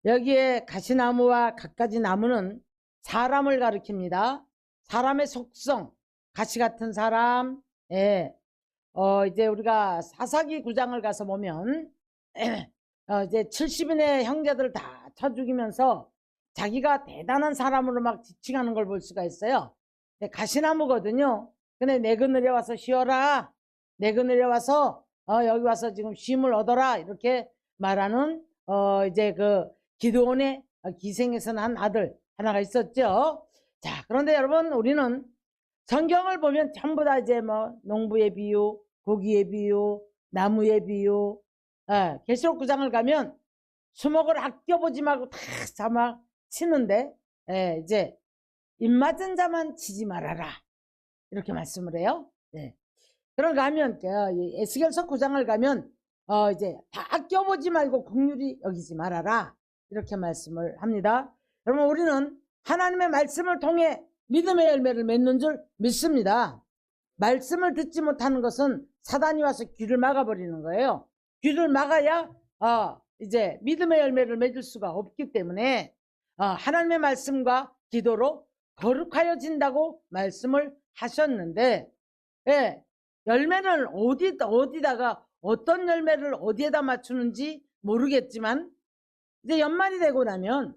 여기에 가시나무와 갖가지 나무는 사람을 가리킵니다. 사람의 속성, 가시 같은 사람. 예. 이제 우리가 사사기 9장을 가서 보면 이제 70인의 형제들을 다 쳐 죽이면서 자기가 대단한 사람으로 막 지칭하는 걸 볼 수가 있어요. 가시나무거든요. 근데 내 그늘에 와서 쉬어라. 내 그늘에 와서 여기 와서 지금 쉼을 얻어라. 이렇게 말하는 이제 그 기드온의 기생에서 난 아들 하나가 있었죠. 자, 그런데 여러분, 우리는 성경을 보면 전부 다 이제 뭐 농부의 비유, 고기의 비유, 나무의 비유, 계시록 9장을 가면 수목을 아껴보지 말고 다 잡아 치는데, 이제 입맞은 자만 치지 말아라. 이렇게 말씀을 해요. 그런가 하면 에스겔서 9장을 가면 이제 다 아껴보지 말고 긍휼히 여기지 말아라. 이렇게 말씀을 합니다. 여러분, 우리는 하나님의 말씀을 통해 믿음의 열매를 맺는 줄 믿습니다. 말씀을 듣지 못하는 것은 사단이 와서 귀를 막아버리는 거예요. 귀를 막아야 이제 믿음의 열매를 맺을 수가 없기 때문에 하나님의 말씀과 기도로 거룩하여진다고 말씀을 하셨는데, 열매는 어디다가 어떤 열매를 어디에다 맞추는지 모르겠지만, 이제 연말이 되고 나면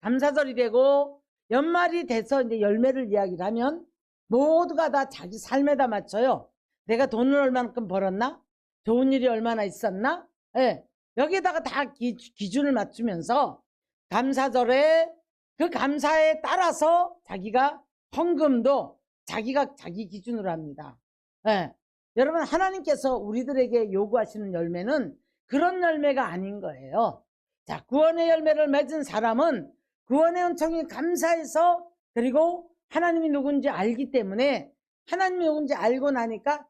감사절이 되고 연말이 돼서 이제 열매를 이야기를 하면 모두가 다 자기 삶에다 맞춰요. 내가 돈을 얼마만큼 벌었나? 좋은 일이 얼마나 있었나? 여기에다가 다 기준을 맞추면서 감사절에 그 감사에 따라서 자기가 헌금도 자기가 자기 기준으로 합니다. 여러분, 하나님께서 우리들에게 요구하시는 열매는 그런 열매가 아닌 거예요. 자, 구원의 열매를 맺은 사람은 구원의 은총이 감사해서, 그리고 하나님이 누군지 알기 때문에, 하나님이 누군지 알고 나니까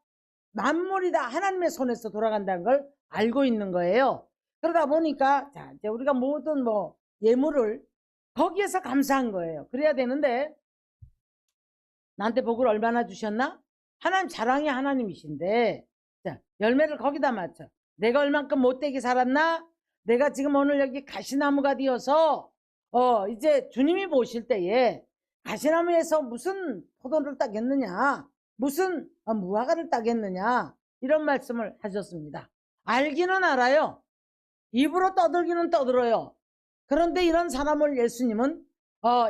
만물이 다 하나님의 손에서 돌아간다는 걸 알고 있는 거예요. 그러다 보니까 자, 이제 우리가 모든 뭐 예물을 거기에서 감사한 거예요. 그래야 되는데, 나한테 복을 얼마나 주셨나? 하나님 자랑이 하나님이신데, 자, 열매를 거기다 맞춰. 내가 얼만큼 못되게 살았나? 내가 지금 오늘 여기 가시나무가 되어서 이제 주님이 보실 때에 가시나무에서 무슨 포도를 따겠느냐, 무슨 무화과를 따겠느냐, 이런 말씀을 하셨습니다. 알기는 알아요. 입으로 떠들기는 떠들어요. 그런데 이런 사람을 예수님은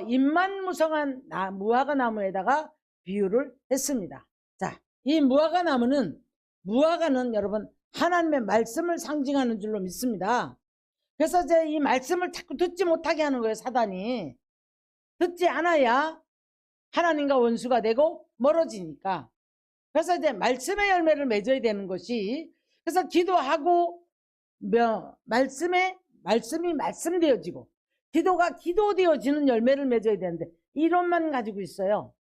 잎만 무성한 무화과 나무에다가 비유를 했습니다. 자, 이 무화과 나무는, 무화과는 여러분 하나님의 말씀을 상징하는 줄로 믿습니다. 그래서 이제 이 말씀을 자꾸 듣지 못하게 하는 거예요, 사단이. 듣지 않아야 하나님과 원수가 되고 멀어지니까. 그래서 이제 말씀의 열매를 맺어야 되는 것이, 그래서 기도하고 말씀이 말씀되어지고 기도가 기도되어지는 열매를 맺어야 되는데, 이론만 가지고 있어요.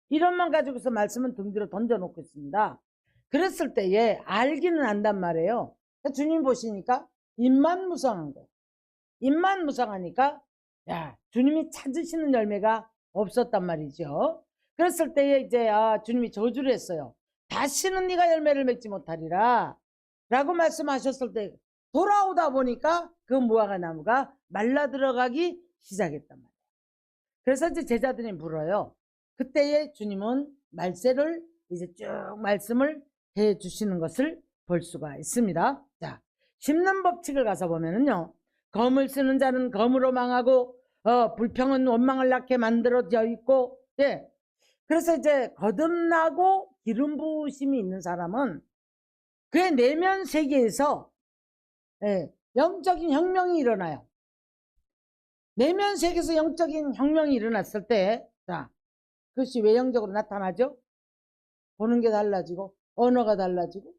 이론만 가지고서 말씀은 등 뒤로 던져놓고 있습니다. 그랬을 때에 알기는 안단 말이에요. 주님 보시니까 입만 무성한 거예요. 입만 무성하니까 주님이 찾으시는 열매가 없었단 말이죠. 그랬을 때에 이제 주님이 저주를 했어요. 다시는 네가 열매를 맺지 못하리라 라고 말씀하셨을 때, 돌아오다 보니까 그 무화과 나무가 말라 들어가기 시작했단 말이에요. 그래서 이제 제자들이 물어요. 그때에 주님은 말세를 이제 쭉 말씀을 해 주시는 것을 볼 수가 있습니다. 자, 심는 법칙을 가서 보면은요, 검을 쓰는 자는 검으로 망하고 불평은 원망을 낳게 만들어져 있고, 그래서 이제 거듭나고 기름 부으심이 있는 사람은 그의 내면 세계에서 영적인 혁명이 일어나요. 내면 세계에서 영적인 혁명이 일어났을 때, 자, 그것이 외형적으로 나타나죠. 보는 게 달라지고 언어가 달라지고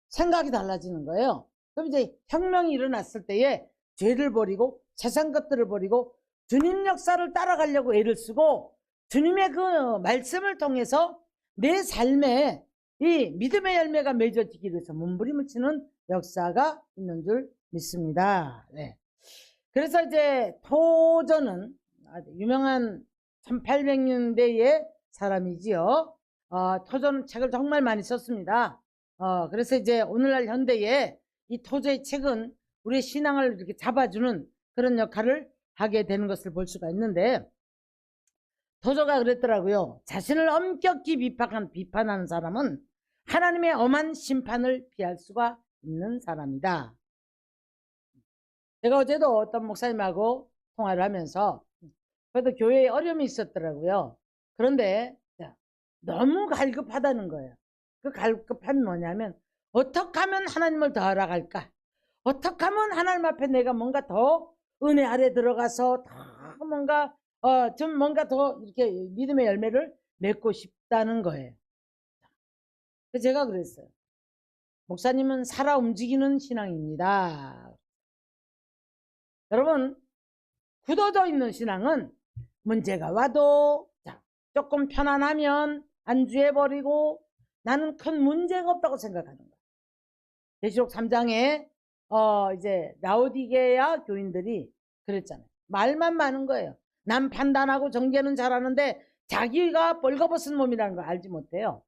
생각이 달라지는 거예요. 그럼 이제 혁명이 일어났을 때에 죄를 버리고 세상 것들을 버리고 주님 역사를 따라가려고 애를 쓰고, 주님의 그 말씀을 통해서 내 삶에 이 믿음의 열매가 맺어지기 위해서 몸부림을 치는 역사가 있는 줄 믿습니다. 네. 그래서 이제 토저는 아주 유명한 1800년대의 사람이지요. 토저는 책을 정말 많이 썼습니다. 그래서 이제 오늘날 현대에 이 토저의 책은 우리의 신앙을 이렇게 잡아주는 그런 역할을 하게 되는 것을 볼 수가 있는데, 토저가 그랬더라고요. 자신을 엄격히 비판하는 사람은 하나님의 엄한 심판을 피할 수가 있는 사람이다. 제가 어제도 어떤 목사님하고 통화를 하면서, 그래도 교회에 어려움이 있었더라고요. 그런데 너무 갈급하다는 거예요. 그 갈급함이 뭐냐면, 어떻게 하면 하나님을 더 알아갈까? 어떻게 하면 하나님 앞에 내가 뭔가 더 은혜 아래 들어가서 더 뭔가 좀 뭔가 더 이렇게 믿음의 열매를 맺고 싶다는 거예요. 그래서 제가 그랬어요. 목사님은 살아 움직이는 신앙입니다. 여러분, 굳어져 있는 신앙은 문제가 와도 조금 편안하면 안주해버리고 나는 큰 문제가 없다고 생각하는 거예요. 계시록 3장에 이제 라오디게아 교인들이 그랬잖아요. 말만 많은 거예요. 난 판단하고 정죄는 잘하는데 자기가 벌거벗은 몸이라는 걸 알지 못해요.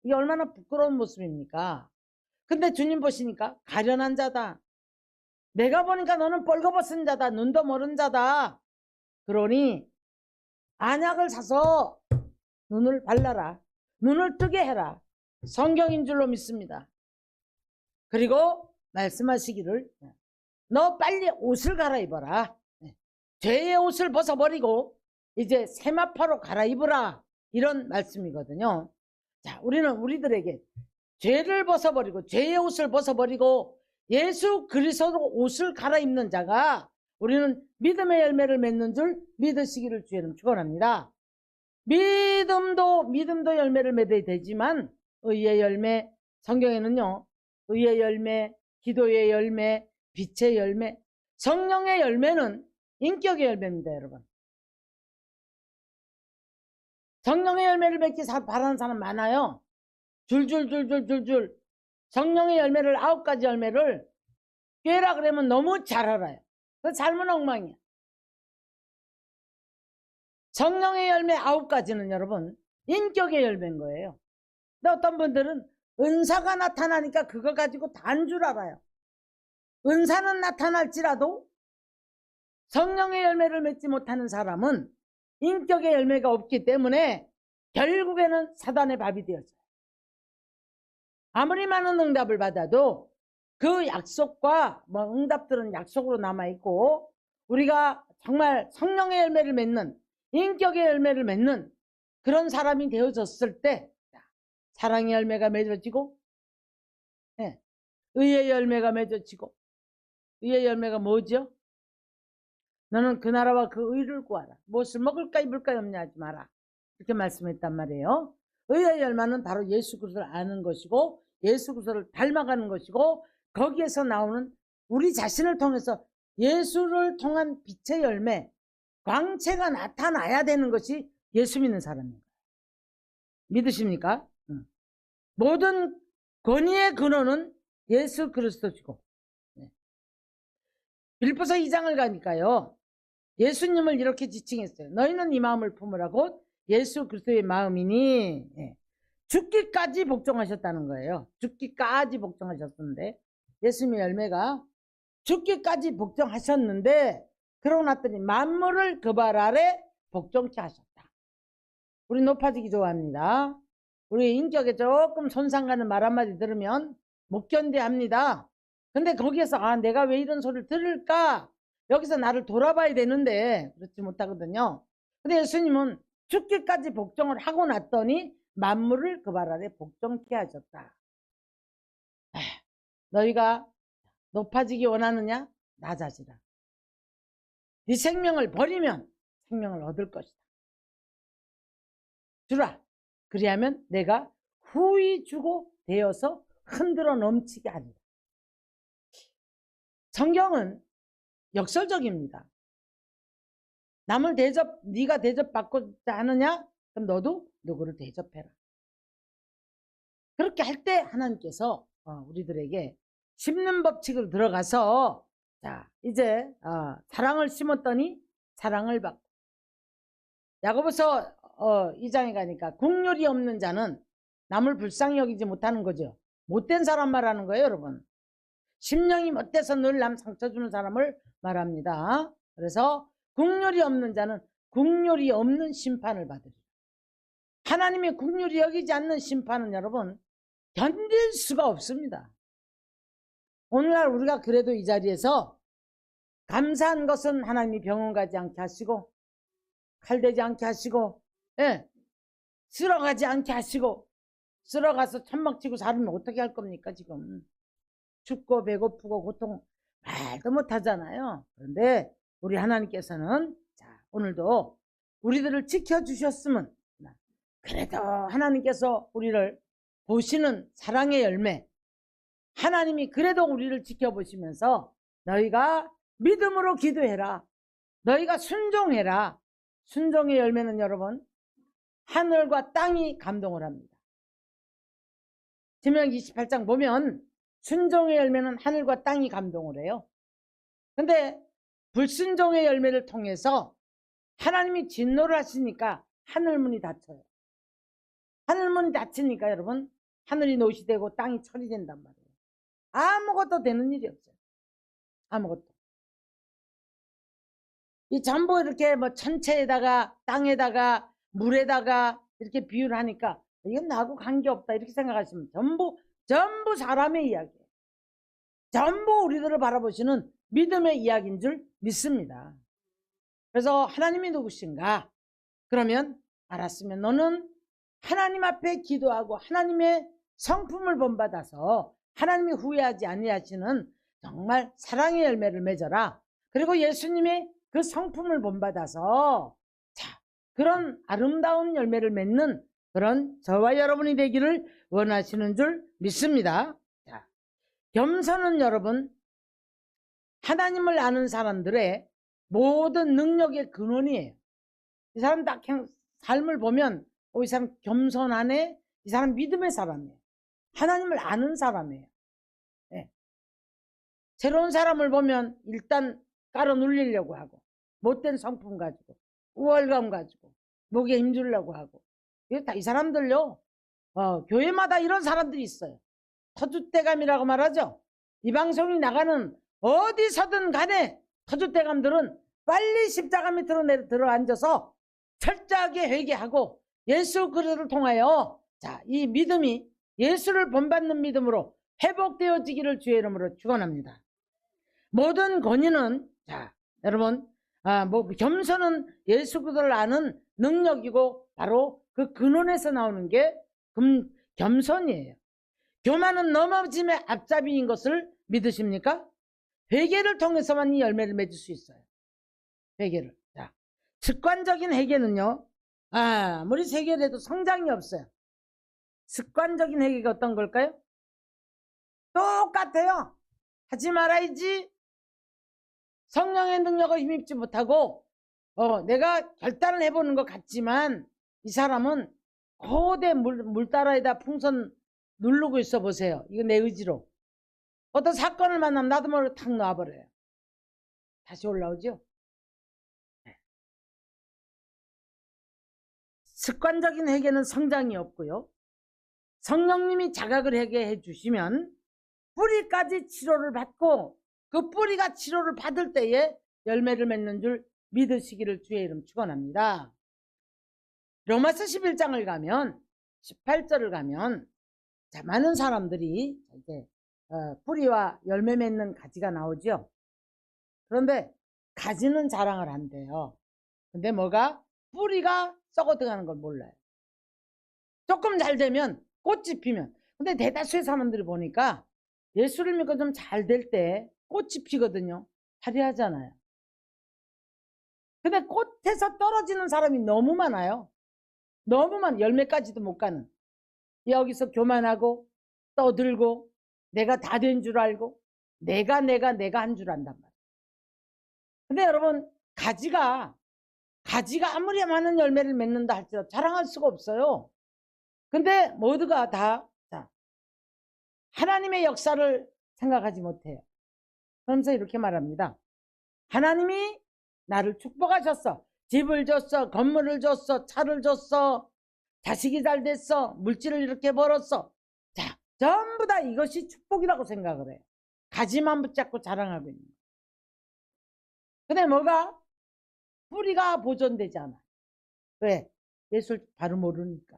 이게 얼마나 부끄러운 모습입니까? 근데 주님 보시니까 가련한 자다. 내가 보니까 너는 벌거벗은 자다. 눈도 모른 자다. 그러니 안약을 사서 눈을 발라라. 눈을 뜨게 해라. 성경인 줄로 믿습니다. 그리고 말씀하시기를 너 빨리 옷을 갈아입어라. 죄의 옷을 벗어버리고 이제 세마포로 갈아입으라. 이런 말씀이거든요. 자, 우리는 우리들에게 죄를 벗어버리고 죄의 옷을 벗어버리고 예수 그리스도로 옷을 갈아입는 자가 우리는 믿음의 열매를 맺는 줄 믿으시기를 주님 축원합니다. 믿음도 열매를 맺어야 되지만 의의 열매, 성경에는요, 의의 열매, 기도의 열매, 빛의 열매, 성령의 열매는 인격의 열매입니다, 여러분. 성령의 열매를 맺기 바라는 사람 많아요. 줄줄줄줄줄줄 성령의 열매를 9가지 열매를 꿰라 그러면 너무 잘 알아요. 그거 잘못 엉망이야. 성령의 열매 9가지는 여러분 인격의 열매인 거예요. 근데 어떤 분들은 은사가 나타나니까 그거 가지고 단 줄 알아요. 은사는 나타날지라도 성령의 열매를 맺지 못하는 사람은 인격의 열매가 없기 때문에 결국에는 사단의 밥이 되었어요. 아무리 많은 응답을 받아도 그 약속과 응답들은 약속으로 남아있고 우리가 정말 성령의 열매를 맺는 인격의 열매를 맺는 그런 사람이 되어졌을 때 사랑의 열매가 맺어지고 의의 열매가 맺어지고 의의 열매가 뭐죠? 너는 그 나라와 그 의를 구하라. 무엇을 먹을까 입을까 염려하지 마라. 이렇게 말씀했단 말이에요. 의의 열매는 바로 예수 그리스도를 아는 것이고 예수 그리스도를 닮아가는 것이고 거기에서 나오는 우리 자신을 통해서 예수를 통한 빛의 열매, 광채가 나타나야 되는 것이 예수 믿는 사람입니다. 믿으십니까? 모든 권위의 근원은 예수 그리스도시고 빌립보서 2장을 가니까요. 예수님을 이렇게 지칭했어요. 너희는 이 마음을 품으라 곧 예수 그리스도의 마음이니 죽기까지 복종하셨다는 거예요. 죽기까지 복종하셨는데 예수님의 열매가 죽기까지 복종하셨는데 그러고 났더니 만물을 그 발 아래 복종케 하셨다. 우리 높아지기 좋아합니다. 우리 인격에 조금 손상 가는 말 한마디 들으면 못 견뎌합니다. 근데 거기에서 내가 왜 이런 소리를 들을까? 여기서 나를 돌아봐야 되는데 그렇지 못하거든요. 근데 예수님은 죽기까지 복종을 하고 났더니 만물을 그 발 아래 복종케 하셨다. 너희가 높아지기 원하느냐? 낮아지라. 네 생명을 버리면 생명을 얻을 것이다. 주라. 그리하면 내가 후히 주고 되어서 흔들어 넘치게 하리라. 성경은 역설적입니다. 남을 네가 대접받고자 하느냐? 그럼 너도 누구를 대접해라. 그렇게 할 때 하나님께서 우리들에게 심는 법칙을 들어가서 자 이제 사랑을 심었더니 사랑을 받고 야고보서 2장에 가니까 국률이 없는 자는 남을 불쌍히 여기지 못하는 거죠. 못된 사람 말하는 거예요, 여러분. 심령이 못돼서 늘 남 상처 주는 사람을 말합니다. 그래서 국률이 없는 자는 국률이 없는 심판을 받으리라. 하나님의 국률이 여기지 않는 심판은 여러분 견딜 수가 없습니다. 오늘날 우리가 그래도 이 자리에서 감사한 것은 하나님이 병원 가지 않게 하시고 칼대지 않게 하시고 쓸어가지 않게 하시고 쓸어가서 천막치고 살으면 어떻게 할 겁니까 지금. 춥고 배고프고 고통 말도 못하잖아요. 그런데 우리 하나님께서는 자 오늘도 우리들을 지켜주셨으면 그래도 하나님께서 우리를 보시는 사랑의 열매 하나님이 그래도 우리를 지켜보시면서 너희가 믿음으로 기도해라. 너희가 순종해라. 순종의 열매는 여러분 하늘과 땅이 감동을 합니다. 신명기 28장 보면 순종의 열매는 하늘과 땅이 감동을 해요. 근데 불순종의 열매를 통해서 하나님이 진노를 하시니까 하늘문이 닫혀요. 하늘문이 닫히니까 여러분 하늘이 노시 되고 땅이 철이 된단 말이에요. 아무것도 되는 일이 없어요. 아무것도. 이 전부 이렇게 뭐 천체에다가 땅에다가 물에다가 이렇게 비유를 하니까 이건 나하고 관계없다 이렇게 생각하시면 전부 사람의 이야기예요. 전부 우리들을 바라보시는 믿음의 이야기인 줄 믿습니다. 그래서 하나님이 누구신가? 그러면 알았으면 너는 하나님 앞에 기도하고 하나님의 성품을 본받아서 하나님이 후회하지 아니하시는 정말 사랑의 열매를 맺어라. 그리고 예수님의 그 성품을 본받아서 자 그런 아름다운 열매를 맺는 그런 저와 여러분이 되기를 원하시는 줄 믿습니다. 자, 겸손은 여러분 하나님을 아는 사람들의 모든 능력의 근원이에요. 이 사람 딱 삶을 보면 이 사람 겸손하네, 이 사람 믿음의 사람이에요. 하나님을 아는 사람이에요. 네. 새로운 사람을 보면 일단 깔아 눌리려고 하고 못된 성품 가지고 우월감 가지고 목에 힘주려고 하고 이거 다 이 사람들요 교회마다 이런 사람들이 있어요. 터줏대감이라고 말하죠. 이 방송이 나가는 어디서든 간에 터줏대감들은 빨리 십자가 밑으로 들어 앉아서 철저하게 회개하고 예수 그리스도를 통하여 자, 이 믿음이 예수를 본받는 믿음으로 회복되어지기를 주의 이름으로 축원합니다. 모든 권위는 자, 여러분 겸손은 예수 그리스도를 아는 능력이고 바로 그 근원에서 나오는 게 겸손이에요. 교만은 넘어짐의 앞잡이인 것을 믿으십니까? 회개를 통해서만 이 열매를 맺을 수 있어요. 회개를. 자, 습관적인 회개는요. 아무리 회개를 해도 성장이 없어요. 습관적인 회개가 어떤 걸까요? 똑같아요. 하지 말아야지. 성령의 능력을 힘입지 못하고 내가 결단을 해보는 것 같지만 이 사람은 고대 물 따라에다 풍선 누르고 있어 보세요. 이거 내 의지로. 어떤 사건을 만나면 나도 모르게 탁 놔버려요. 다시 올라오죠. 네. 습관적인 회개는 성장이 없고요. 성령님이 자각을 하게 해주시면 뿌리까지 치료를 받고 그 뿌리가 치료를 받을 때에 열매를 맺는 줄 믿으시기를 주의 이름 축원합니다. 로마서 11장을 가면 18절을 가면 자, 많은 사람들이 이제 뿌리와 열매 맺는 가지가 나오죠. 그런데 가지는 자랑을 한대요. 근데 뭐가 뿌리가 썩어 들어가는 걸 몰라요. 조금 잘 되면 꽃이 피면 근데 대다수의 사람들이 보니까 예수를 믿고 좀 잘 될 때 꽃이 피거든요. 화려하잖아요. 근데 꽃에서 떨어지는 사람이 너무 많아요. 너무 많아. 열매까지도 못 가는. 여기서 교만하고 떠들고 내가 다 된 줄 알고 내가 한 줄 안단 말이에요. 근데 여러분 가지가 아무리 많은 열매를 맺는다 할지라도 자랑할 수가 없어요. 근데 모두가 다 자, 하나님의 역사를 생각하지 못해요. 그러면서 이렇게 말합니다. 하나님이 나를 축복하셨어. 집을 줬어. 건물을 줬어. 차를 줬어. 자식이 잘 됐어. 물질을 이렇게 벌었어. 자, 전부 다 이것이 축복이라고 생각을 해요. 가지만 붙잡고 자랑하고 있는 거예요. 근데 뭐가? 뿌리가 보존되지 않아. 왜? 예수를 바로 모르니까.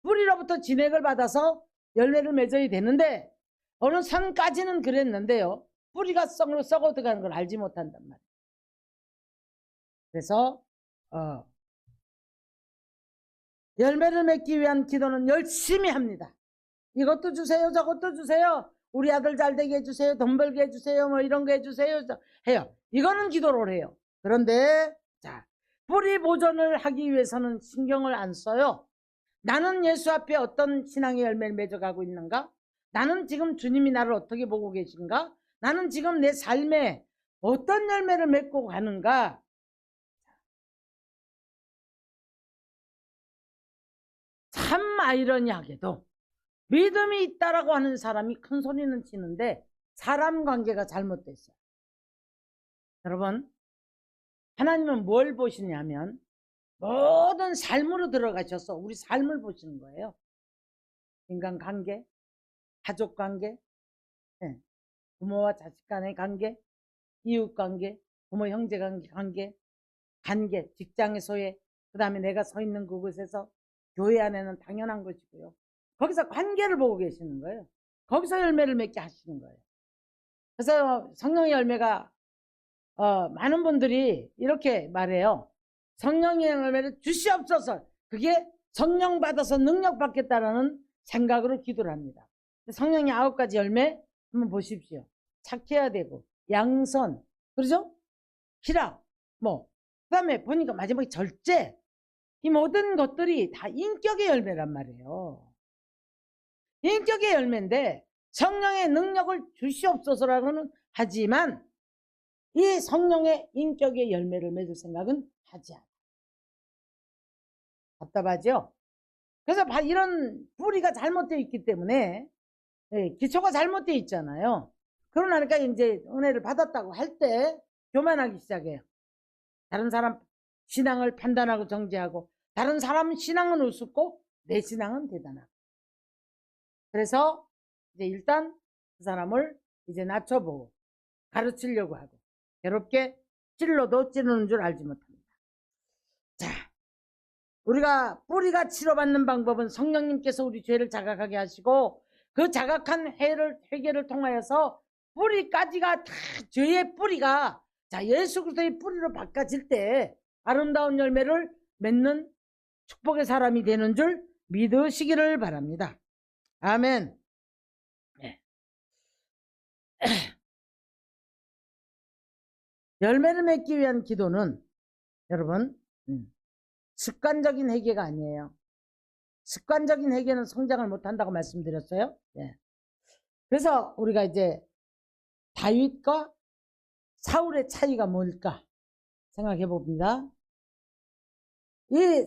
뿌리로부터 진액을 받아서 열매를 맺어야 되는데 어느 선까지는 그랬는데요. 뿌리가 썩어 들어가는 걸 알지 못한단 말이에요. 그래서 열매를 맺기 위한 기도는 열심히 합니다. 이것도 주세요. 저것도 주세요. 우리 아들 잘 되게 해주세요. 돈 벌게 해주세요. 뭐 이런 거 해주세요. 해요. 이거는 기도를 해요. 그런데 자, 뿌리 보존을 하기 위해서는 신경을 안 써요. 나는 예수 앞에 어떤 신앙의 열매를 맺어가고 있는가? 나는 지금 주님이 나를 어떻게 보고 계신가? 나는 지금 내 삶에 어떤 열매를 맺고 가는가? 참 아이러니하게도 믿음이 있다라고 하는 사람이 큰 소리는 치는데 사람 관계가 잘못됐어요. 여러분, 하나님은 뭘 보시냐면 모든 삶으로 들어가셔서 우리 삶을 보시는 거예요. 인간관계, 가족관계, 부모와 자식 간의 관계, 이웃관계, 부모 형제관계, 관계, 직장에서의, 그 다음에 내가 서 있는 그곳에서 교회 안에는 당연한 것이고요. 거기서 관계를 보고 계시는 거예요. 거기서 열매를 맺게 하시는 거예요. 그래서 성령의 열매가 많은 분들이 이렇게 말해요. 성령의 열매를 주시옵소서. 그게 성령 받아서 능력 받겠다라는 생각으로 기도를 합니다. 성령의 9가지 열매 한번 보십시오. 착해야 되고 양선, 그러죠? 희락, 그 다음에 보니까 마지막에 절제. 이 모든 것들이 다 인격의 열매란 말이에요. 인격의 열매인데 성령의 능력을 주시옵소서라고는 하지만 이 성령의 인격의 열매를 맺을 생각은 하지 않아요. 답답하죠? 그래서 이런 뿌리가 잘못되어 있기 때문에 기초가 잘못되어 있잖아요. 그러나니까 이제 은혜를 받았다고 할 때 교만하기 시작해요. 다른 사람 신앙을 판단하고 정죄하고 다른 사람 신앙은 우습고 내 신앙은 대단하고. 그래서 이제 일단 그 사람을 이제 낮춰보고 가르치려고 하고 괴롭게 찔러도 찌르는 줄 알지 못합니다. 자, 우리가 뿌리가 치료받는 방법은 성령님께서 우리 죄를 자각하게 하시고 그 자각한 회개를 통하여서 뿌리까지가 다 죄의 뿌리가 자 예수 그리스도의 뿌리로 바꿔질 때 아름다운 열매를 맺는 축복의 사람이 되는 줄 믿으시기를 바랍니다. 아멘. 네. 열매를 맺기 위한 기도는 여러분 습관적인 회개가 아니에요. 습관적인 회개는 성장을 못한다고 말씀드렸어요. 네. 그래서 우리가 이제 다윗과 사울의 차이가 뭘까 생각해 봅니다. 이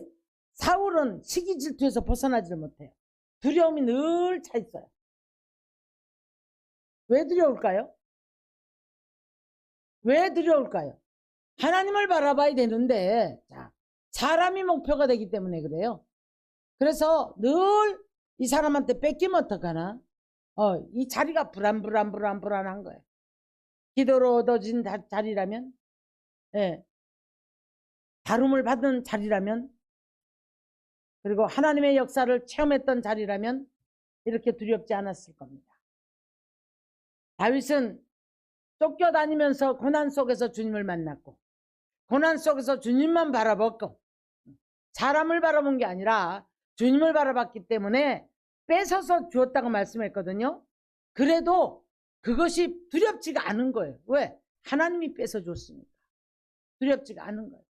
사울은 시기 질투에서 벗어나지를 못해요. 두려움이 늘 차 있어요. 왜 두려울까요? 왜 두려울까요? 하나님을 바라봐야 되는데 자, 사람이 목표가 되기 때문에 그래요. 그래서 늘 이 사람한테 뺏기면 어떡하나? 이 자리가 불안한 거예요. 기도로 얻어진 자리라면, 다룸을 받은 자리라면, 그리고 하나님의 역사를 체험했던 자리라면 이렇게 두렵지 않았을 겁니다. 다윗은 쫓겨다니면서 고난 속에서 주님을 만났고 고난 속에서 주님만 바라봤고 사람을 바라본 게 아니라 주님을 바라봤기 때문에 뺏어서 주었다고 말씀했거든요. 그래도 그것이 두렵지가 않은 거예요. 왜? 하나님이 뺏어줬으니까. 두렵지가 않은 거예요.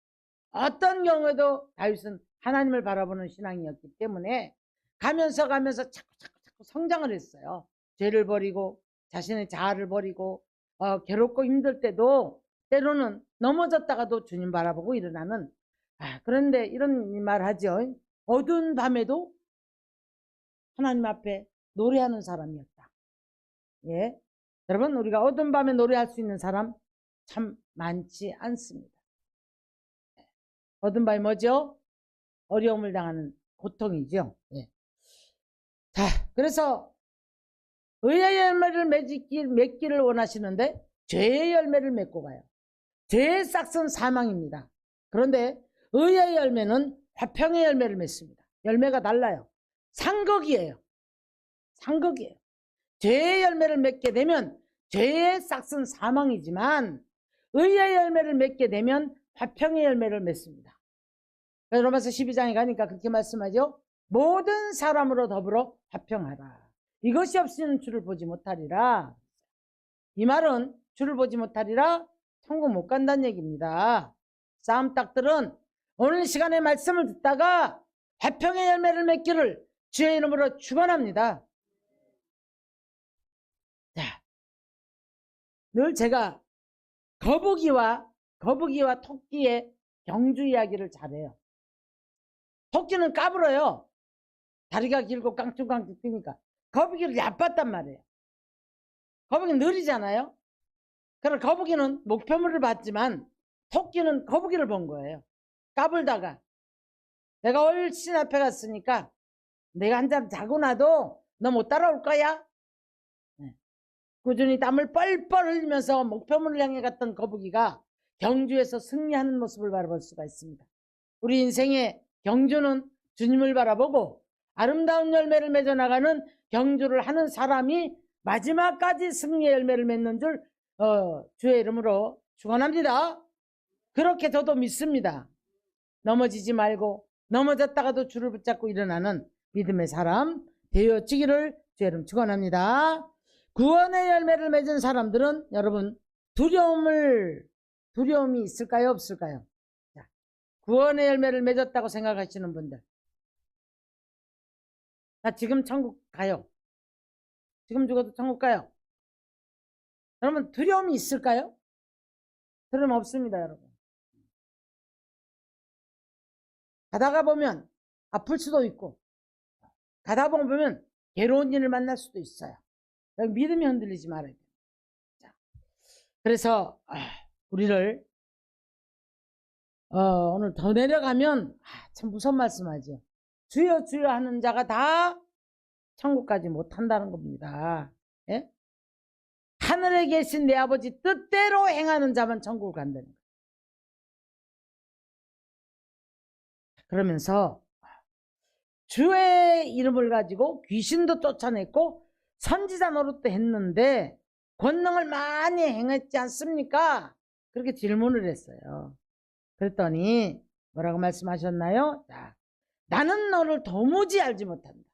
어떤 경우에도 다윗은 하나님을 바라보는 신앙이었기 때문에 가면서 자꾸 성장을 했어요. 죄를 버리고 자신의 자아를 버리고 괴롭고 힘들 때도 때로는 넘어졌다가도 주님 바라보고 일어나는 그런데 이런 말 하죠. 어두운 밤에도 하나님 앞에 노래하는 사람이었다. 예. 여러분, 우리가 어두운 밤에 노래할 수 있는 사람 참 많지 않습니다. 어두운 밤이 뭐죠? 어려움을 당하는 고통이죠. 예. 자, 그래서 의의 열매를 맺기를 원하시는데 죄의 열매를 맺고 가요. 죄의 싹은 사망입니다. 그런데 의의 열매는 화평의 열매를 맺습니다. 열매가 달라요. 상극이에요. 상극이에요. 죄의 열매를 맺게 되면 죄의 싹은 사망이지만 의의 열매를 맺게 되면 화평의 열매를 맺습니다. 로마서 12장에 가니까 그렇게 말씀하죠. 모든 사람으로 더불어 화평하라. 이것이 없이는 주를 보지 못하리라. 이 말은 주를 보지 못하리라 천국 못 간다는 얘기입니다. 싸움딱들은 오늘 시간에 말씀을 듣다가 화평의 열매를 맺기를 주의 이름으로 축원합니다. 자, 늘 제가 거북이와 토끼의 경주 이야기를 잘해요. 토끼는 까불어요. 다리가 길고 깡충깡충 뛰니까. 거북이를 얕봤단 말이에요. 거북이는 느리잖아요. 그래서 거북이는 목표물을 봤지만 토끼는 거북이를 본 거예요. 까불다가 내가 훨씬 앞에 갔으니까 내가 한참 자고 나도 너 못 따라올 거야. 꾸준히 땀을 뻘뻘 흘리면서 목표물을 향해 갔던 거북이가 경주에서 승리하는 모습을 바라볼 수가 있습니다. 우리 인생의 경주는 주님을 바라보고 아름다운 열매를 맺어나가는 경주를 하는 사람이 마지막까지 승리의 열매를 맺는 줄 주의 이름으로 축원합니다. 그렇게 저도 믿습니다. 넘어지지 말고 넘어졌다가도 줄을 붙잡고 일어나는 믿음의 사람 되어지기를 주의 이름 축원합니다. 구원의 열매를 맺은 사람들은 여러분 두려움이 있을까요? 없을까요? 자, 구원의 열매를 맺었다고 생각하시는 분들, 나 지금 천국 가요. 지금 죽어도 천국 가요. 여러분 두려움이 있을까요? 두려움 없습니다. 여러분 가다가 보면 아플 수도 있고 가다 보면 괴로운 일을 만날 수도 있어요. 믿음이 흔들리지 말아야 돼요. 자, 그래서 우리를 오늘 더 내려가면 참 무서운 말씀하죠. 주여 주여 하는 자가 다 천국까지 못한다는 겁니다. 예? 하늘에 계신 내 아버지 뜻대로 행하는 자만 천국을 간다는 거예요. 그러면서 주의 이름을 가지고 귀신도 쫓아냈고 선지자 노릇도 했는데 권능을 많이 행했지 않습니까? 그렇게 질문을 했어요. 그랬더니 뭐라고 말씀하셨나요? 자, 나는 너를 도무지 알지 못한다.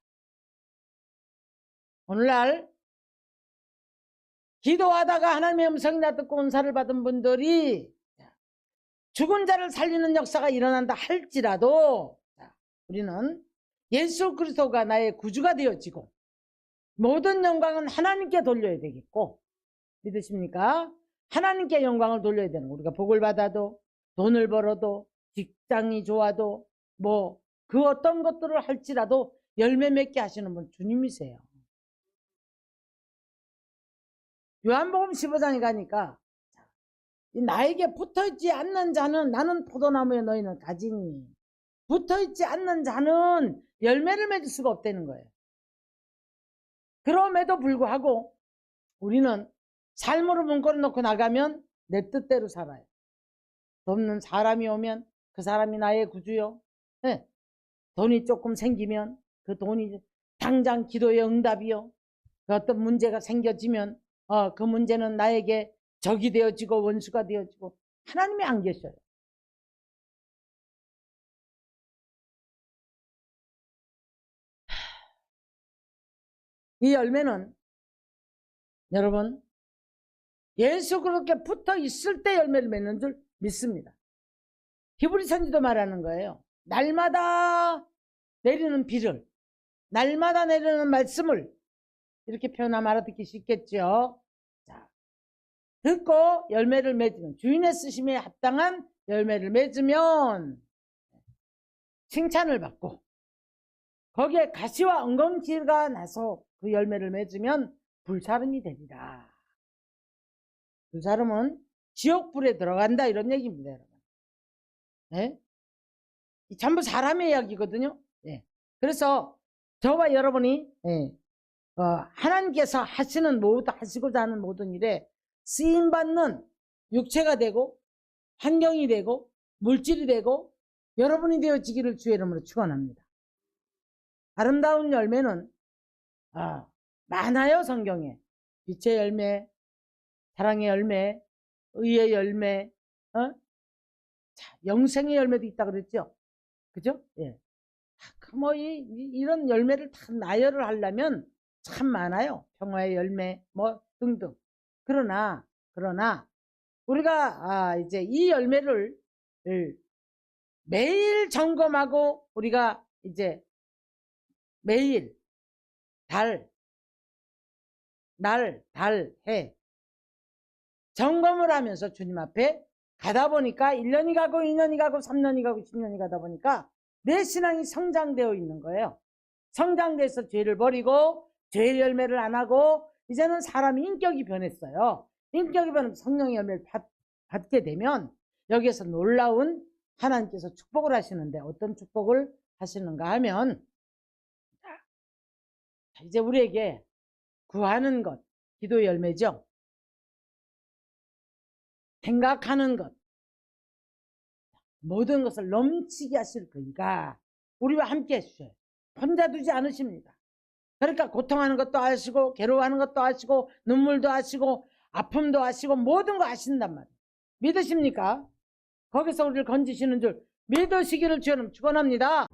오늘날 기도하다가 하나님의 음성이나 듣고 은사를 받은 분들이 죽은 자를 살리는 역사가 일어난다 할지라도 우리는 예수 그리스도가 나의 구주가 되어지고 모든 영광은 하나님께 돌려야 되겠고, 믿으십니까? 하나님께 영광을 돌려야 되는 거예요. 우리가 복을 받아도 돈을 벌어도 직장이 좋아도 뭐 그 어떤 것들을 할지라도 열매 맺게 하시는 분 주님이세요. 요한복음 15장에 가니까 나에게 붙어있지 않는 자는 나는 포도나무에 너희는 가지니 붙어있지 않는 자는 열매를 맺을 수가 없다는 거예요. 그럼에도 불구하고 우리는 삶으로 문고를 놓고 나가면 내 뜻대로 살아요. 돕는 사람이 오면 그 사람이 나의 구주요. 네. 돈이 조금 생기면 그 돈이 당장 기도의 응답이요. 그 어떤 문제가 생겨지면 그 문제는 나에게 적이 되어지고 원수가 되어지고 하나님이 안 계셔요. 이 열매는 여러분 예수 그렇게 붙어 있을 때 열매를 맺는 줄 믿습니다. 히브리 선지도 말하는 거예요. 날마다 내리는 비를, 날마다 내리는 말씀을 이렇게 표현하면 알아듣기 쉽겠죠. 자, 듣고 열매를 맺으면 주인의 쓰심에 합당한 열매를 맺으면 칭찬을 받고 거기에 가시와 엉겅퀴가 나서 그 열매를 맺으면 불사름이 되리라. 불사름은 지옥불에 들어간다 이런 얘기입니다, 여러분. 네? 전부 사람의 이야기거든요. 네. 그래서 저와 여러분이 하나님께서 하시는 하시고자 하는 모든 일에 쓰임받는 육체가 되고 환경이 되고 물질이 되고 여러분이 되어지기를 주의 이름으로 축원합니다. 아름다운 열매는 많아요. 성경에 빛의 열매, 사랑의 열매, 의의 열매, 영생의 열매도 있다 그랬죠. 그죠? 예. 뭐 이런 열매를 다 나열을 하려면 참 많아요. 평화의 열매 뭐 등등. 그러나 우리가 이제 이 열매를 매일 점검하고 우리가 이제 매일 날, 해 점검을 하면서 주님 앞에 가다 보니까 1년이 가고 2년이 가고 3년이 가고 10년이 가다 보니까 내 신앙이 성장되어 있는 거예요. 성장돼서 죄를 버리고 죄의 열매를 안 하고 이제는 사람이 인격이 변했어요. 인격이 변해서 성령의 열매를 받게 되면 여기에서 놀라운 하나님께서 축복을 하시는데 어떤 축복을 하시는가 하면 이제 우리에게 구하는 것, 기도의 열매죠. 생각하는 것, 모든 것을 넘치게 하실 그이가 우리와 함께 해주셔요. 혼자 두지 않으십니다. 그러니까 고통하는 것도 아시고 괴로워하는 것도 아시고 눈물도 아시고 아픔도 아시고 모든 거 아신단 말이에요. 믿으십니까? 거기서 우리를 건지시는 줄 믿으시기를 주님 축원합니다.